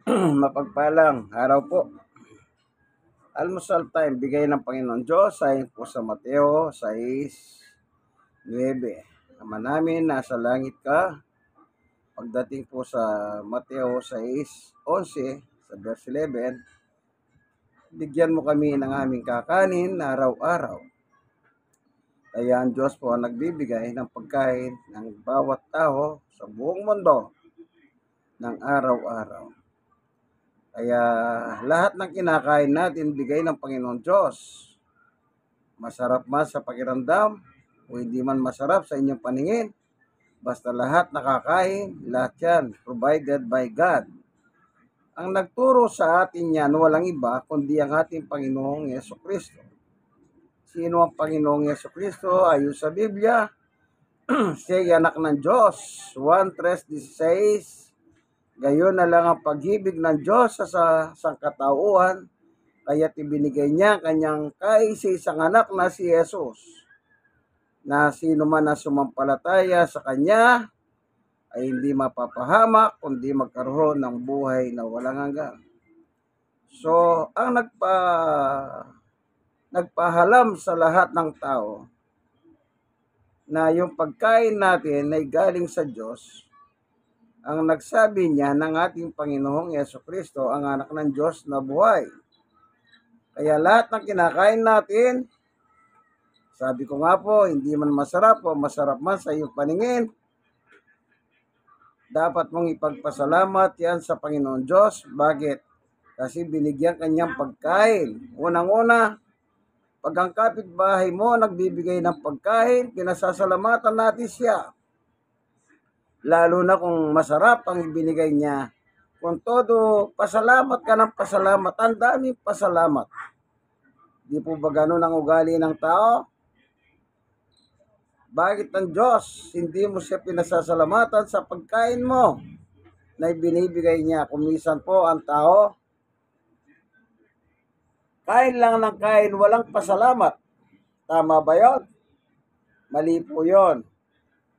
Mapagpalang araw po. Almusal time, bigay ng Panginoon Diyos, ayon po sa Mateo 6:9. Ama namin, nasa langit ka. Pagdating po sa Mateo 6:11, sa verse 11, bigyan mo kami ng aming kakanin na araw-araw. Kaya ang Diyos po ang nagbibigay ng pagkain ng bawat tao sa buong mundo ng araw-araw. Kaya lahat ng kinakain natin, bigay ng Panginoon Diyos. Masarap man sa pakiramdam o hindi man masarap sa inyong paningin, basta lahat nakakain, lahat yan provided by God. Ang nagturo sa atin yan, walang iba kundi ang ating Panginoong Yesukristo. Sino ang Panginoong Yesukristo? Ayon sa Biblia, siya'y anak ng Diyos. 1:3:16. Gayon na lang ang pag-ibig ng Diyos sa sangkatauhan, kaya't ibinigay niya kanyang kaisa-isang anak na si Jesus, na sino man ang sumampalataya sa kanya ay hindi mapapahamak, kundi magkaroon ng buhay na walang hanggan. So, ang nagpahalam sa lahat ng tao na yung pagkain natin ay galing sa Diyos, ang nagsabi niya ng ating Panginoong Yesukristo, ang anak ng Diyos na buhay. Kaya lahat ng kinakain natin, sabi ko nga po, hindi man masarap o masarap man sa iyong paningin, dapat mong ipagpasalamat yan sa Panginoon Diyos. Bakit? Kasi binigyan kanyang pagkain. Unang-una, pag ang kapitbahay mo nagbibigay ng pagkain, pinasasalamatan natin siya. Lalo na kung masarap ang ibinigay niya. Kung todo, pasalamat ka ng pasalamat. Ang daming pasalamat. Di po ba ganun ang ugali ng tao? Bakit ang Diyos hindi mo siya pinasasalamatan sa pagkain mo na ibinibigay niya? Kumisan po ang tao, kain lang ng kain, walang pasalamat. Tama ba yun? Mali po yun.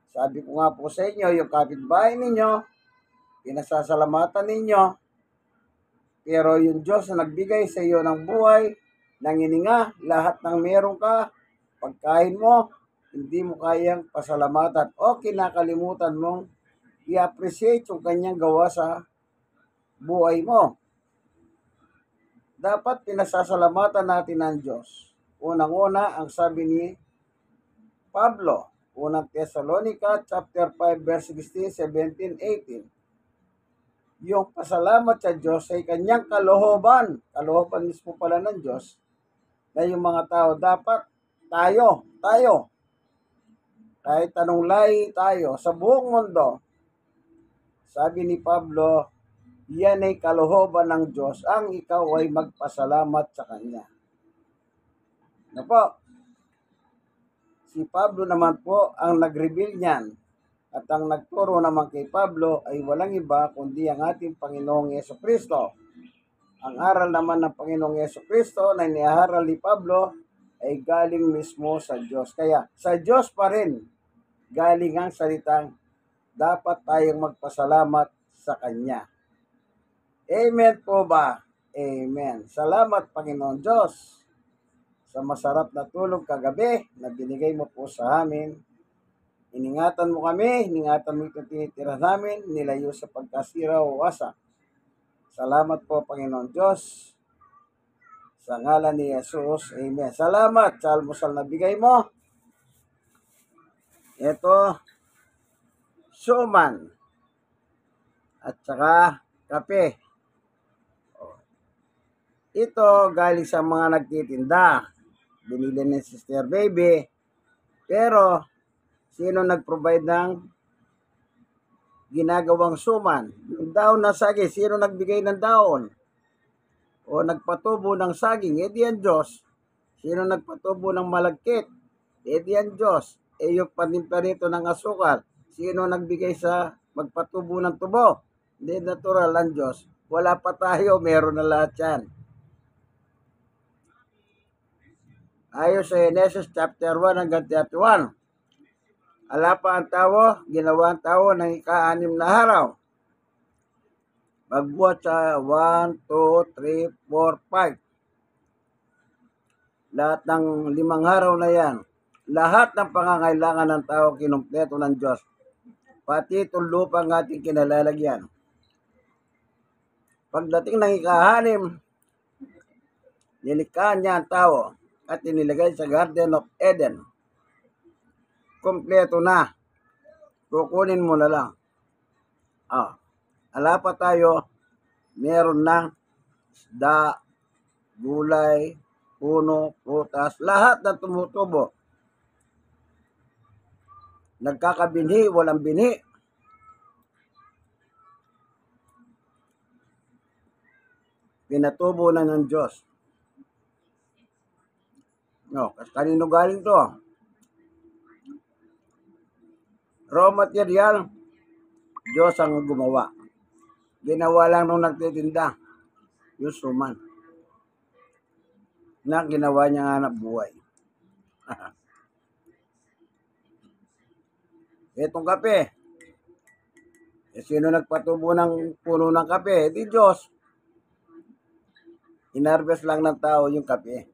Sabi ko nga po sa inyo, yung kapitbahay ninyo, pinasasalamatan ninyo, pero yung Diyos na nagbigay sa iyo ng buhay, ng hininga, lahat ng meron ka, pagkain mo, hindi mo kayang pasalamatan o kinakalimutan mong i-appreciate yung kanyang gawa sa buhay mo. Dapat pinasasalamatan natin ang Diyos. Unang-una, ang sabi ni Pablo, unang Thessalonica, chapter 5, verse 16, 17, 18. Yung pasalamat sa Diyos ay kanyang kalooban. Kalooban mismo pala ng Diyos na yung mga tao dapat tayo, kahit anong lahi tayo sa buong mundo. Sabi ni Pablo, yan ay kalooban ng Diyos ang ikaw ay magpasalamat sa Kanya. Na po, si Pablo naman po ang nag-reveal niyan. At ang nagturo naman kay Pablo ay walang iba kundi ang ating Panginoong Yesukristo. Ang aral naman ng Panginoong Yesukristo na iniaral ni Pablo ay galing mismo sa Diyos. Kaya sa Diyos pa rin galing ang salitang dapat tayong magpasalamat sa Kanya. Amen po ba? Amen. Salamat Panginoon Diyos sa masarap na tulog kagabi na binigay mo po sa amin. Iningatan mo kami, iningatan mo itong tinitira namin, nilayo sa pagkasira o wasak. Salamat po Panginoon Diyos. Sa ngalan ni Jesus, amen. Salamat sa almusal na bigay mo. Ito, suman at saka kape. Ito galing sa mga nagtitinda. Binili ni Sister Baby. Pero, sino nag-provide ng ginagawang suman? Yung daon na saging, sino nagbigay ng daon? O nagpatubo ng saging? E di yan Diyos. Sino nagpatubo ng malagkit? E di yan Diyos. E yung panimpla nito ng asukal, sino nagbigay sa magpatubo ng tubo? Hindi natural ang Diyos. Wala pa tayo, meron na lahat yan. Ayon sa Genesis chapter 1 hanggang 31. Ala pa ang tao, ginawa ang tao ng ika-6 na araw. Magbuhat sa 1, 2, 3, 4, 5. Lahat ng 5 araw na yan, lahat ng pangangailangan ng tao kinumpleto ng Diyos. Pati itong lupang ating kinalalagyan. Pagdating ng ika-6, nilikha niya ang tao at inilagay sa Garden of Eden. Kompleto na. Kukunin mo na lang. Ala pa tayo, meron na isda, gulay, puno, prutas, lahat na tumutubo. Nagkakabinhi, walang binhi. Pinatubo na ng Diyos. No, kanino galing to? Raw material, Diyos ang gumawa. Ginawa lang nung nagtitinda, yung suman. Na ginawa niya hanap buhay. Itong kape. Sino nagpatubo ng puno ng kape? Di Diyos. Inarbes lang ng tao yung kape.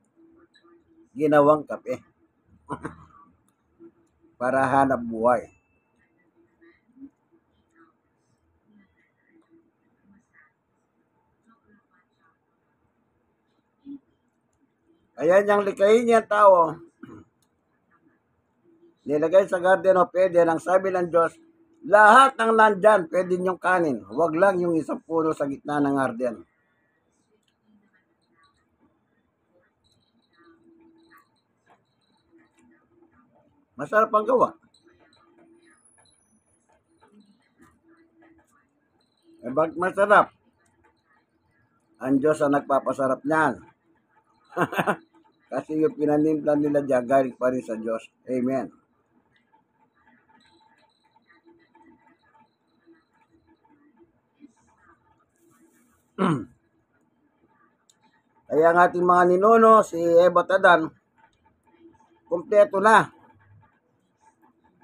Ginawang kape. Para hanap buhay. Kaya niyang likayin niya tao. Nilagay sa Garden of Eden, ang sabi ng Diyos, lahat ng nandyan, pwede niyong kanin. Huwag lang yung isang puno sa gitna ng garden. Masarap ang gawa. Bakit masarap? Ang Diyos ang nagpapasarap niyan. Kasi yung pinanimplan nila dyan, galing pa rin sa Diyos. Amen. Kaya ang ating mga ninuno, si Eva Tadan, kumpleto na.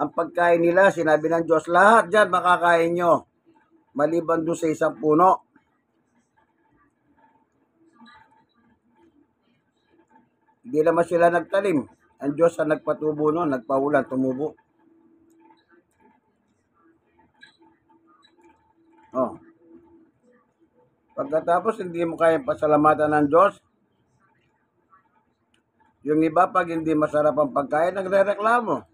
Ang pagkain nila, sinabi ng Diyos, lahat dyan makakain nyo. Maliban doon sa isang puno. Hindi naman sila nagtalim. Ang Diyos ang nagpatubo noon, nagpaulan, tumubo. Pagkatapos, hindi mo kayang pasalamatan ng Diyos. Yung iba, pag hindi masarap ang pagkain, nagre-reklamo.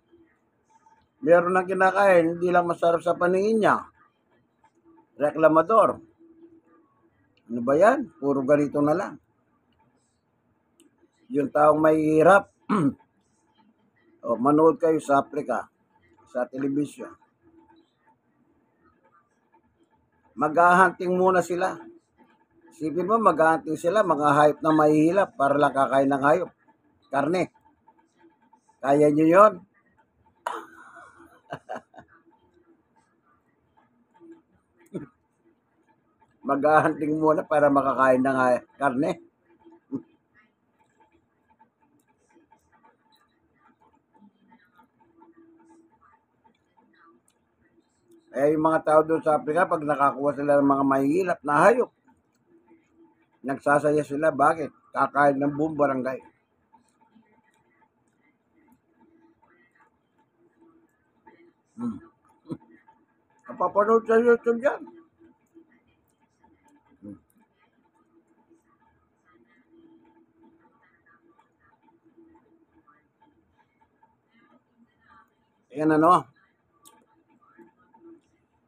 Meron na kinakain, hindi lang masarap sa paningin niya. Reklamador. Ano ba yan? Puro ganito na lang. Yung taong may hirap, manood kayo sa Africa, sa television. Maghahunting muna sila. Isipin mo, maghahunting sila, mga hayop na mahihilap para lang kakain ng hayop. Karne. Kaya nyo yun? Maghahunting muna para makakain ng karne. Eh, yung mga tao doon sa Africa, pag nakakuha sila ng mga mahihilap na hayop, nagsasaya sila. Bakit? Kakain ng buong barangay. Napapanood sa YouTube yan. Yan ano.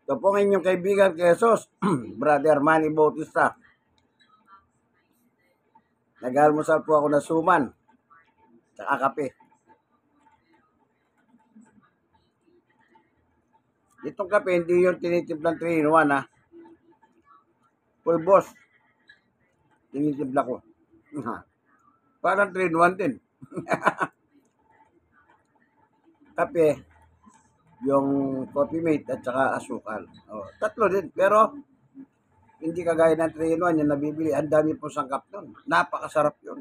Ito po ang inyong kaibigan Jesus, Brother Manny Bautista. Nag-almusal po ako na suman, saka kape. Itong kape, hindi yung tinitimplang 3-in-1 ha. Full boss. Tinitimpla ko. Parang 3-in-1 din. Kape, yung coffee mate at saka asukal. Tatlo din. Pero, hindi kagaya ng 3-in-1 yung nabibili. Ang dami po sangkap nun. Napakasarap yun.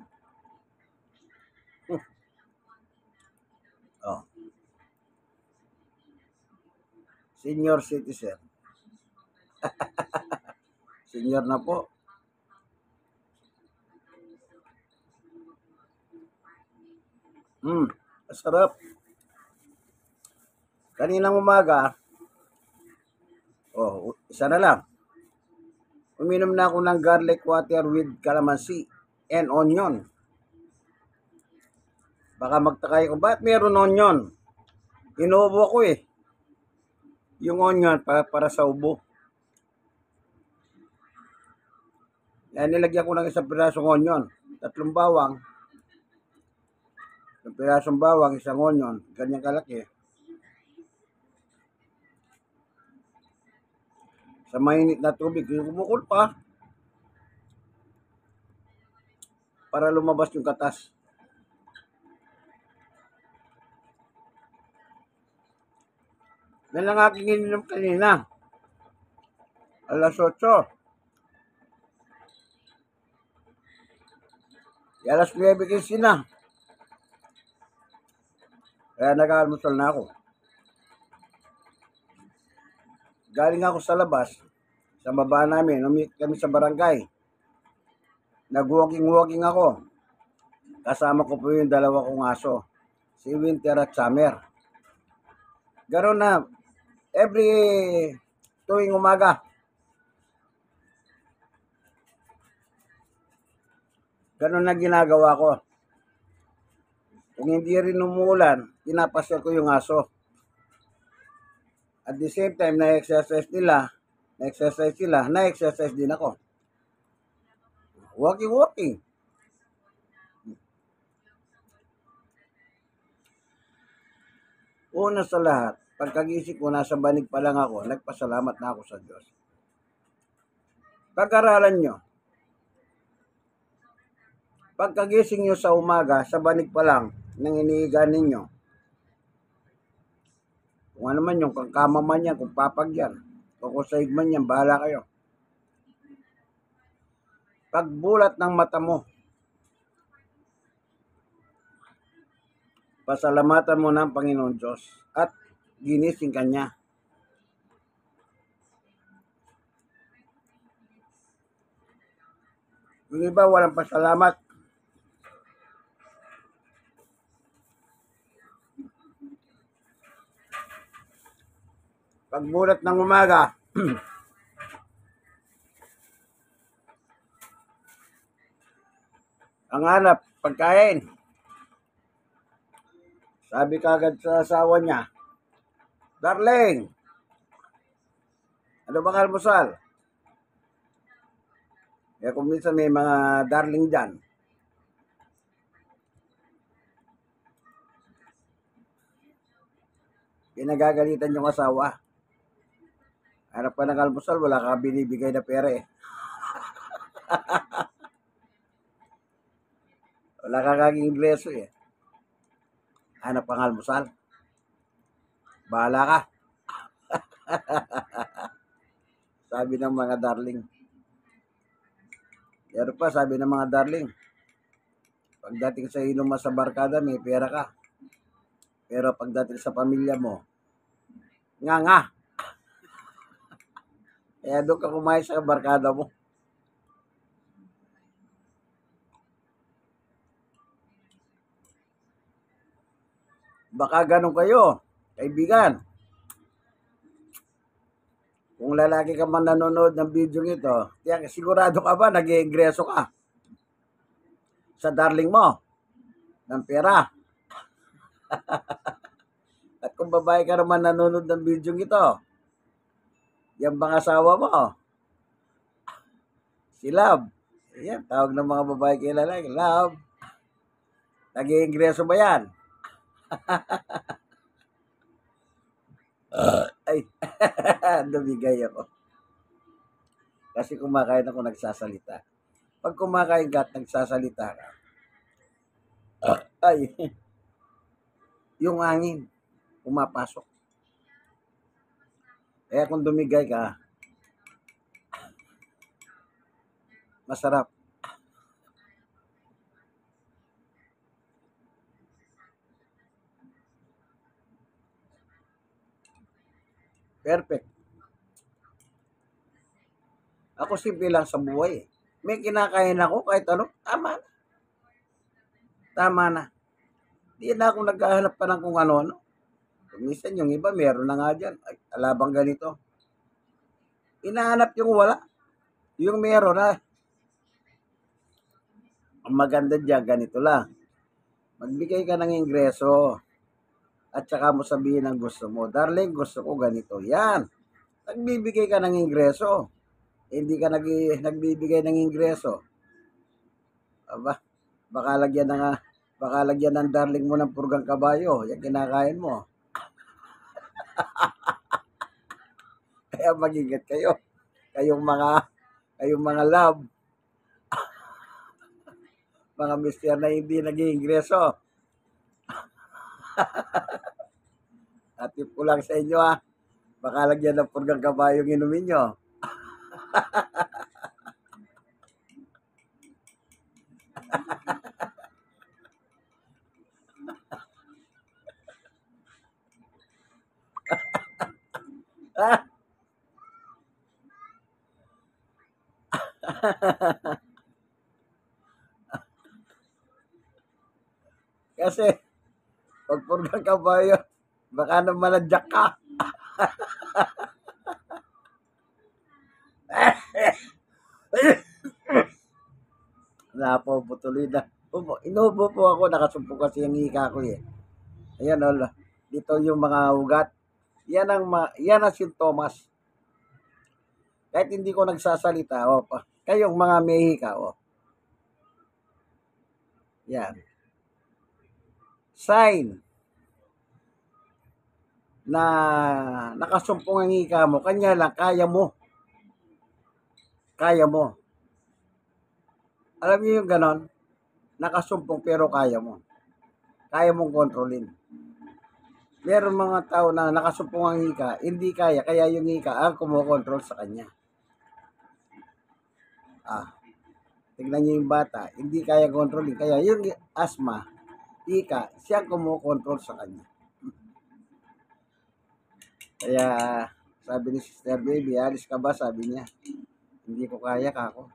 Senior citizen. Senior na po. Masarap. Kaninang umaga, isa na lang. Uminom na ako ng garlic water with calamansi and onion. Baka magtaka ko, ba't meron onion? Inuubo ko eh. Yung onion para sa ubo. Yan, nilagyan ko ng isang pirasong onion. 3 bawang. Isang pirasong bawang, isang onion. Ganyan kalaki. Sa mainit na tubig, kumukul pa. Para lumabas yung katas. Yan ang aking ininom kanina. Alas 8. Alas 9:15 na. Kaya nag-almusal na ako. Galing ako sa labas. Sa baba namin, umikot kami sa barangay. Nag-walking ako. Kasama ko po yung 2 kong aso. Si Winter at Summer. Ganoon na. Every tuwing umaga. Ganoon na ginagawa ko. Kung hindi rin umuulan, pinapasyal ko yung aso. At the same time, na-exercise sila, na-exercise din ako. Walking. Una sa lahat, pagkagising ko, nasa banig pa lang ako, nagpasalamat na ako sa Diyos. Pag-aralan nyo, pagkagising nyo sa umaga, sa banig pa lang, nang iniiga ninyo, kung ano man yung kama man yan, kung papag yan, o kung saig man yan, bahala kayo. Pagbulat ng mata mo, pasalamatan mo ng Panginoon Diyos at ginising ka niya. Yung iba walang pasalamat. Pagbulat ng umaga, ang hanap, pagkain. Sabi kagad sa asawa niya, "Darling, ano bang almusal?" Kaya kung minsan may mga darling dyan, pinagagalitan yung asawa. Hanap pa ng almusal, wala ka binibigay na pera eh. Wala ka kaging ingreso eh. Hanap pang almusal. Bahala ka. Sabi ng mga darling. Pero pa, sabi ng mga darling, pagdating sa inuman sa barkada, may pera ka. Pero pagdating sa pamilya mo, nga. Kaya doon ka kumain sa barkada mo. Baka ganun kayo, kaibigan. Kung lalaki ka man nanonood ng video nito, tiyak, sigurado ka ba nag-iingreso ka sa darling mo ng pera? At kung babae ka naman nanonood ng video nito, yan bang asawa mo? Si Love. Yan, tawag ng mga babae kay lalaki, Love. Nag-iingreso ba yan? Ay, dumigay ako. Kasi kumakain ako, nagsasalita. Pag kumakain ka at nagsasalita ka, ay, yung hangin, pumapasok. Kaya kung dumigay ka, masarap. Perfect. Ako simple lang sa buhay. May kinakain ako kahit ano, tama na. Tama na. Di na ako naghahanap pa ng kung ano-ano. Minsan yung iba, meron na nga dyan. Ay, alabang ganito. Inahanap yung wala. Yung meron na. Ang maganda dyan, ganito lang. Magbigay ka ng ingreso. At saka mo sabihin ang gusto mo. Darling, gusto ko ganito. Yan. Nagbibigay ka ng ingreso. Hindi ka nagbibigay ng ingreso. Aba, baka lagyan ng darling mo ng purgang kabayo. Yan kinakain mo. Kaya mag-ingat kayo. Kayong mga love, mga mister na hindi nag-iingreso. At tip ko lang sa inyo baka lagyan ng purgang kabayo yung inumin nyo. Kasi, pag purgang kabayo, baka naman nadyak ka. Napo, tuloy na. Inubo po ako, nakasumpo kasi yung hika ko eh. Ayan dito yung mga ugat. Yan ang sintomas. Kahit hindi ko nagsasalita, kayong mga may hika, yan. Sign na nakasumpong ang hika mo, kanya lang, kaya mo. Kaya mo. Alam niyo yung ganon? Nakasumpong pero kaya mo. Kaya mong kontrolin. Meron mga tao na nakasumpong ang hika, hindi kaya yung hika ang kumokontrol sa kanya. Tignan niyo yung bata, hindi kaya kontrolin. Kaya yung asthma, hika, siya kumokontrol sa kanya. Kaya sabi ni Sister Baby, alis ka ba? Sabi niya, hindi ko kaya kako.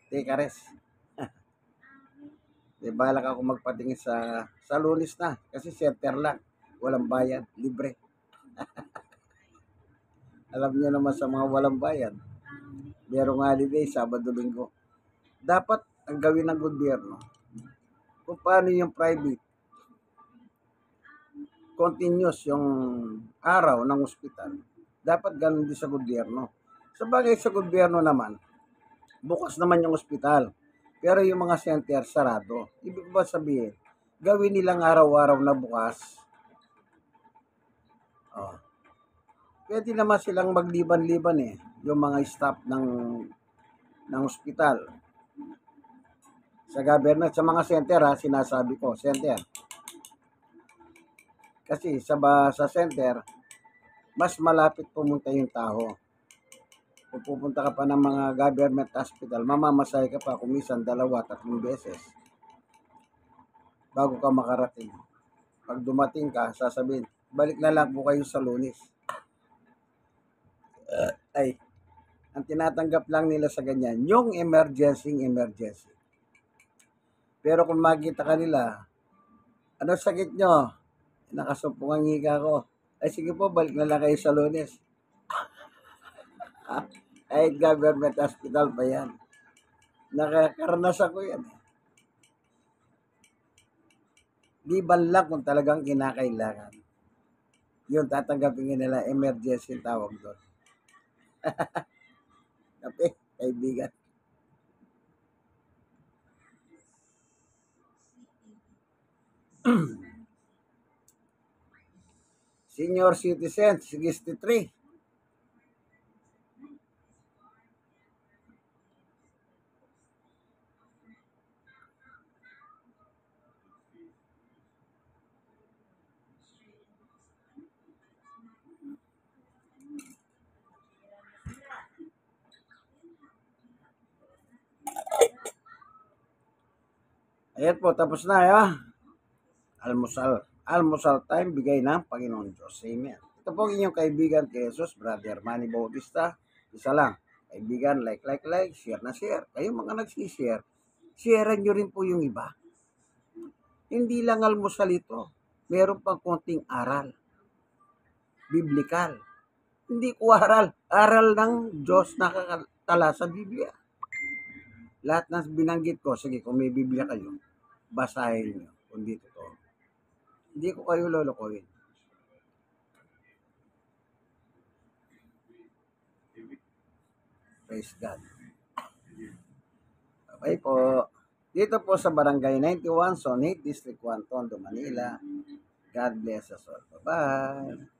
Take a rest. Balak ako magpatingin sa Lunes na. Kasi center lang. Walang bayad. Libre. Alam niyo naman sa mga walang bayad. Merong holiday, Sabado, Linggo. Dapat ang gawin ng gobyerno. Kung paano yung private. Continuous yung araw ng ospital. Dapat ganun din sa gobyerno. Sabagay sa gobyerno naman, bukas naman yung ospital. Pero yung mga center, sarado. Ibig ba sabihin, gawin nilang araw-araw na bukas. Pwede naman silang magliban-liban yung mga staff ng ospital. Sa government, sa mga center sinasabi ko, center. Kasi sa center, mas malapit pumunta yung tao. Kung pupunta ka pa ng mga government hospital, mamamasay ka pa kung minsan 2-3 beses bago ka makarating. Pag dumating ka, sasabihin, balik na lang po kayo sa Lunes. Ang tinatanggap lang nila sa ganyan, yung emergency. Pero kung makita ka nila, ano sakit nyo? Nakasumpong ang hika ko. Ay sige po, balik na lang kayo sa Lunes. Ay, government hospital pa yan. Nakakaranas ako yan. Liban lang kung talagang kinakailangan. Yun, tatanggapin nila, emergency tawag doon. Kape, kaibigan. Senior citizen, 63. Ayan po, tapos na Almusal time, bigay ng Panginoon Diyos. Amen. Ito po ang inyong kaibigan kay Jesus, Brother Manny Bautista. Isa lang, kaibigan, like, share na share. Kayo mga nagsishare, sharean nyo rin po yung iba. Hindi lang almusal ito. Meron pang konting aral. Biblikal. Hindi ko aral. Aral ng Diyos nakakatala sa Biblia. Lahat ng binanggit ko, sige, kung may Biblia kayo, basahin nyo kung di totoo. Hindi ko kayo lolokohin. Praise God. Okay po. Dito po sa Barangay 91, Sonate, District 1, Tondo, Manila. God bless us all. Bye-bye.